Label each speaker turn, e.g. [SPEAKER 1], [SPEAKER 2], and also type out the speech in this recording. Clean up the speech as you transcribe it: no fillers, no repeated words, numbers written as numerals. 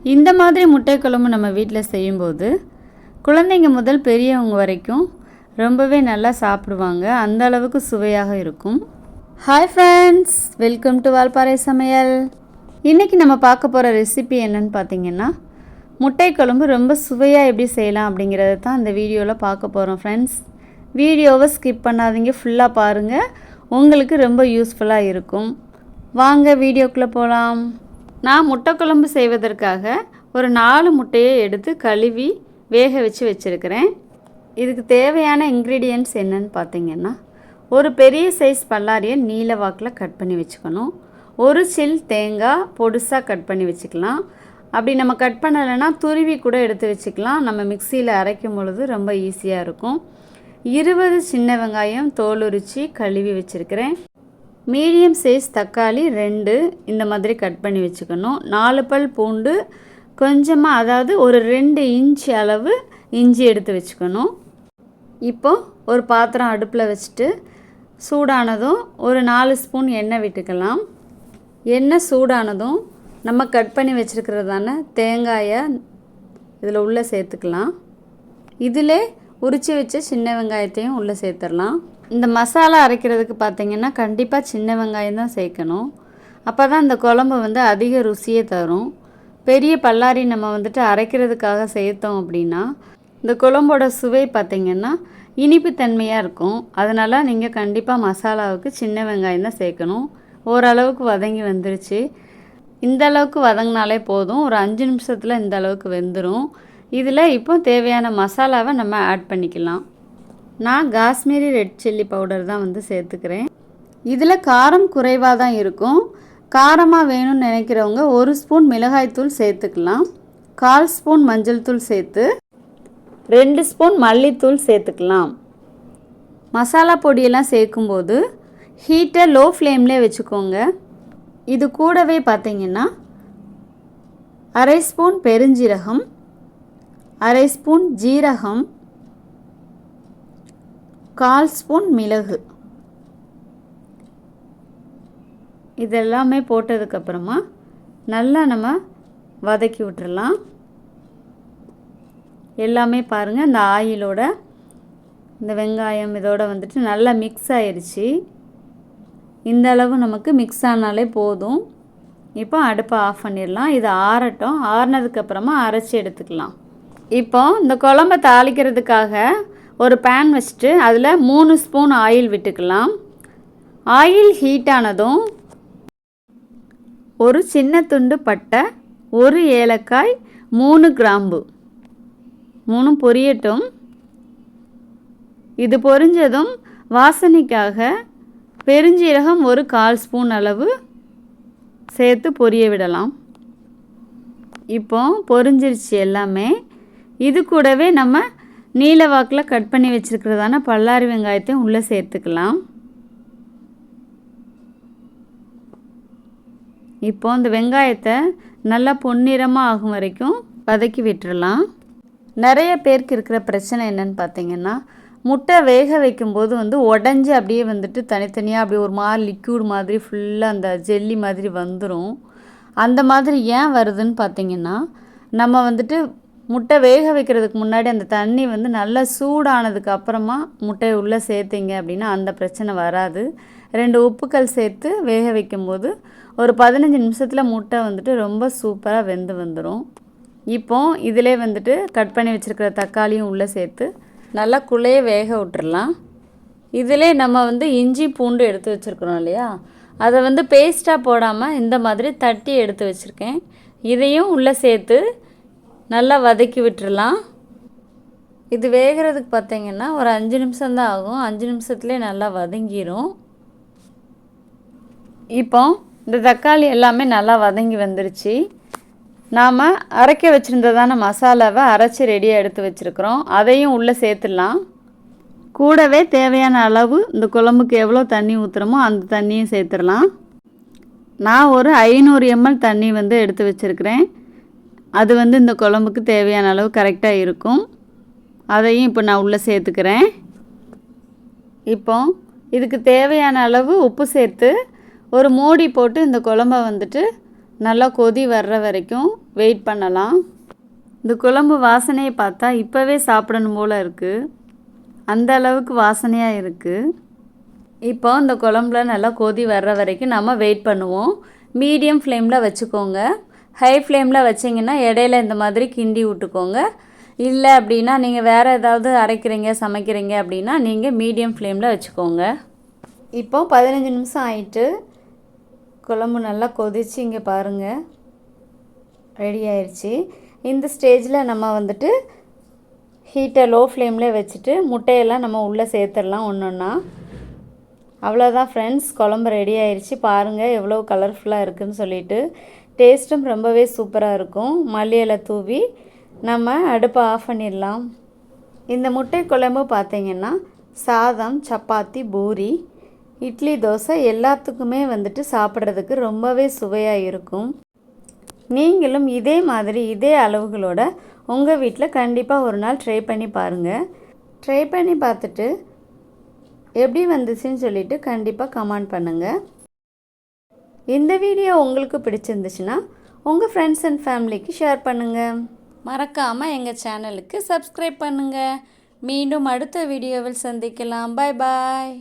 [SPEAKER 1] இந்த மாதிரி முட்டை குழம்பு நம்ம வீட்டில் செய்யும்போது குழந்தைங்க முதல் பெரியவங்க வரைக்கும் ரொம்பவே நல்லா சாப்பிடுவாங்க. அந்த அளவுக்கு சுவையாக இருக்கும். Hi friends, welcome to Valparai சமையல். இன்றைக்கி நம்ம பார்க்க போகிற ரெசிபி என்னன்னு பார்த்தீங்கன்னா, முட்டை குழம்பு ரொம்ப சுவையாக எப்படி செய்யலாம் அப்படிங்கிறத தான் இந்த வீடியோவில் பார்க்க போகிறோம் ஃப்ரெண்ட்ஸ். வீடியோவை ஸ்கிப் பண்ணாதீங்க, ஃபுல்லாக பாருங்கள், உங்களுக்கு ரொம்ப யூஸ்ஃபுல்லாக இருக்கும். வாங்க வீடியோக்குள்ளே போகலாம். நான் முட்டை குழம்பு செய்வதற்காக ஒரு 4 முட்டையை எடுத்து கழுவி வேக வச்சுருக்கிறேன். இதுக்கு தேவையான இன்க்ரீடியன்ட்ஸ் என்னன்னு பார்த்தீங்கன்னா, ஒரு பெரிய சைஸ் பல்லாரியை நீல வாக்கில் கட் பண்ணி வச்சுக்கணும். ஒரு சில் தேங்காய் பொடுசாக கட் பண்ணி வச்சுக்கலாம். அப்படி நம்ம கட் பண்ணலைன்னா துருவி கூட எடுத்து வச்சுக்கலாம். நம்ம மிக்சியில் அரைக்கும் பொழுது ரொம்ப ஈஸியாக இருக்கும். 20 சின்ன வெங்காயம் தோல் உரித்து கழுவி வச்சுருக்கிறேன். மீடியம் சைஸ் தக்காளி 2 இந்த மாதிரி கட் பண்ணி வச்சுக்கணும். 4 பல் பூண்டு கொஞ்சமாக, அதாவது ஒரு 2 இன்ச் அளவு இஞ்சி எடுத்து வச்சுக்கணும். இப்போது ஒரு பாத்திரம் அடுப்பில் வச்சுட்டு சூடானதும் ஒரு 4 ஸ்பூன் எண்ணெய் விட்டுக்கலாம். எண்ணெய் சூடானதும் நம்ம கட் பண்ணி வச்சுருக்கிறதான தேங்காயை இதில் உள்ளே சேர்த்துக்கலாம். இதில் உரித்து வச்ச சின்ன வெங்காயத்தையும் உள்ளே சேர்த்துடலாம். இந்த மசாலா அரைக்கிறதுக்கு பார்த்திங்கன்னா கண்டிப்பாக சின்ன வெங்காயம் தான் சேர்க்கணும். அப்போ தான் இந்த குழம்பு அதிக ருசியை தரும். பெரிய பல்லாரி நம்ம அரைக்கிறதுக்காக சேர்த்தோம் அப்படின்னா இந்த குழம்போட சுவை பார்த்திங்கன்னா இனிப்பு தன்மையாக இருக்கும். அதனால் நீங்கள் கண்டிப்பாக மசாலாவுக்கு சின்ன வெங்காயம் தான் சேர்க்கணும். ஓரளவுக்கு வதங்கி வந்துருச்சு. இந்த அளவுக்கு வதங்கினாலே போதும். ஒரு 5 நிமிஷத்தில் இந்த அளவுக்கு வெந்துடும். இதில் இப்போ தேவையான மசாலாவை நம்ம ஆட் பண்ணிக்கலாம். நான் காஷ்மீரி ரெட் சில்லி பவுடர் தான் சேர்த்துக்கிறேன். இதில் காரம் குறைவாக தான் இருக்கும். காரமாக வேணும்னு நினைக்கிறவங்க 1 ஸ்பூன் மிளகாய்த்தூள் சேர்த்துக்கலாம். 1/4 ஸ்பூன் மஞ்சள் தூள் சேர்த்து 2 ஸ்பூன் மல்லித்தூள் சேர்த்துக்கலாம். மசாலா பொடியெல்லாம் சேர்க்கும்போது ஹீட்டை லோ ஃப்ளேம்லேயே வச்சுக்கோங்க. இது கூடவே பார்த்திங்கன்னா 1/2 ஸ்பூன் பெருஞ்சீரகம், 1/2 ஸ்பூன் ஜீரகம், 1/4 ஸ்பூன் மிளகு, இதெல்லாமே போட்டதுக்கப்புறமா நல்லா நம்ம வதக்கி விட்டுறலாம். எல்லாமே பாருங்கள், இந்த ஆயிலோட இந்த வெங்காயம் இதோட நல்லா மிக்ஸ் ஆயிடுச்சு. இந்த அளவு நமக்கு மிக்ஸ் ஆனாலே போதும். இப்போ அடுப்பை ஆஃப் பண்ணிடலாம். இது ஆறட்டும். ஆறினதுக்கப்புறமா அரைச்சி எடுத்துக்கலாம். இப்போ இந்த குழம்பை தாளிக்கிறதுக்காக ஒரு பேன் வச்சுட்டு அதில் 3 ஸ்பூன் ஆயில் விட்டுக்கலாம். ஆயில் ஹீட் ஆனதும் ஒரு சின்ன துண்டு பட்டை, 1 ஏலக்காய், 3 கிராம்பு 3 பொரியட்டும். இது பொரிஞ்சதும் வாசனைக்காக பெருஞ்சீரகம் ஒரு 1/4 ஸ்பூன் அளவு சேர்த்து பொரிய விடலாம். இப்போ பொரிஞ்சிருச்சு எல்லாமே. இது கூடவே நம்ம நீல வாக்கில் கட் பண்ணி வச்சுருக்கிறதான பல்லாரி வெங்காயத்தையும் உள்ளே சேர்த்துக்கலாம். இப்போ இந்த வெங்காயத்தை நல்லா பொன்னிறமாக ஆகும் வரைக்கும் வதக்கி விட்டுறலாம். நிறைய பேருக்கு இருக்கிற பிரச்சனை என்னன்னு பார்த்தீங்கன்னா, முட்டை வேக வைக்கும்போது உடஞ்சி அப்படியே தனித்தனியாக அப்படியே ஒரு மாதிரி லிக்யூட் மாதிரி ஃபுல்லாக அந்த ஜெல்லி மாதிரி வந்துடும். அந்த மாதிரி ஏன் வருதுன்னு பார்த்தீங்கன்னா, நம்ம முட்டை வேக வைக்கிறதுக்கு முன்னாடி அந்த தண்ணி நல்லா சூடானதுக்கு அப்புறமா முட்டையை உள்ளே சேர்த்திங்க அப்படின்னா அந்த பிரச்சனை வராது. 2 உப்புக்கள் சேர்த்து வேக வைக்கும்போது ஒரு 15 நிமிஷத்தில் முட்டை ரொம்ப சூப்பராக வெந்து வந்துடும். இப்போ இதிலே கட் பண்ணி வச்சுருக்கிற தக்காளியும் உள்ளே சேர்த்து நல்லா குழைய வேக விட்டுறலாம். இதிலே நம்ம இஞ்சி பூண்டு எடுத்து வச்சுருக்குறோம் இல்லையா, அதை பேஸ்ட்டாக போடாமல் இந்த மாதிரி தட்டி எடுத்து வச்சுருக்கேன். இதையும் உள்ளே சேர்த்து நல்லா வதக்கி விட்டுறலாம். இது வேகிறதுக்கு பார்த்திங்கன்னா ஒரு 5 நிமிஷம்தான் ஆகும். 5 நிமிஷத்துலேயே நல்லா வதங்கிடும். இப்போ இந்த தக்காளி எல்லாமே நல்லா வதங்கி வந்துருச்சு. நாம் அரைக்க வச்சுருந்ததான மசாலாவை அரைச்சி ரெடியாக எடுத்து வச்சுருக்குறோம். அதையும் உள்ளே சேர்த்துடலாம். கூடவே தேவையான அளவு இந்த குழம்புக்கு எவ்வளோ தண்ணி ஊற்றுறோமோ அந்த தண்ணியும் சேர்த்துடலாம். நான் ஒரு 500 ml தண்ணி எடுத்து வச்சுருக்கிறேன். அது இந்த குழம்புக்கு தேவையான அளவு கரெக்டாக இருக்கும். அதையும் இப்போ நான் உள்ளே சேர்த்துக்கிறேன். இப்போ இதுக்கு தேவையான அளவு உப்பு சேர்த்து ஒரு மூடி போட்டு இந்த குழம்பை நல்லா கொதி வர்ற வரைக்கும் வெயிட் பண்ணலாம். இந்த குழம்பு வாசனையை பார்த்தா இப்போவே சாப்பிடணும் போல் இருக்குது. அந்த அளவுக்கு வாசனையாக இருக்குது. இப்போ இந்த குழம்புல நல்லா கொதி வர்ற வரைக்கும் நம்ம வெயிட் பண்ணுவோம். மீடியம் ஃப்ளேமில் வச்சுக்கோங்க. ஹை ஃப்ளேமில் வச்சிங்கன்னா இடையில இந்த மாதிரி கிண்டி விட்டுக்கோங்க. இல்லை அப்படின்னா நீங்கள் வேறு ஏதாவது அரைக்கிறீங்க சமைக்கிறீங்க அப்படின்னா நீங்கள் மீடியம் ஃப்ளேமில் வச்சுக்கோங்க. இப்போ 15 நிமிஷம் ஆயிட்டு குழம்பு நல்லா கொதிச்சு இங்கே பாருங்கள் ரெடி ஆயிடுச்சு. இந்த ஸ்டேஜில் நம்ம வந்துட்டு ஹீட்டை லோ ஃப்ளேமில் வச்சுட்டு முட்டையெல்லாம் நம்ம உள்ளே சேர்த்துடலாம் ஒன்றா. அவ்வளோதான் ஃப்ரெண்ட்ஸ், குழம்பு ரெடி ஆயிடுச்சு. பாருங்கள் எவ்வளோ கலர்ஃபுல்லாக இருக்குதுன்னு சொல்லிட்டு. டேஸ்ட்டும் ரொம்பவே சூப்பராக இருக்கும். மல்லி இலை தூவி நம்ம அடுப்பை ஆஃப் பண்ணிடலாம். இந்த முட்டை குழம்பு பார்த்திங்கன்னா சாதம், சப்பாத்தி, பூரி, இட்லி, தோசை எல்லாத்துக்குமே வந்துட்டு சாப்பிட்றதுக்கு ரொம்பவே சுவையாக இருக்கும். நீங்களும் இதே மாதிரி இதே அளவுகளோட உங்கள் வீட்டில் கண்டிப்பாக ஒரு நாள் ட்ரை பண்ணி பாருங்கள். ட்ரை பண்ணி பார்த்துட்டு எப்படி வந்துச்சுன்னு சொல்லிவிட்டு கண்டிப்பாக கமெண்ட் பண்ணுங்கள். இந்த வீடியோ உங்களுக்கு பிடிச்சிருந்துச்சுன்னா உங்கள் ஃப்ரெண்ட்ஸ் அண்ட் ஃபேமிலிக்கு ஷேர் பண்ணுங்கள். மறக்காமல் எங்கள் சேனலுக்கு சப்ஸ்கிரைப் பண்ணுங்கள். மீண்டும் அடுத்த வீடியோவில் சந்திக்கலாம். பாய் பாய்.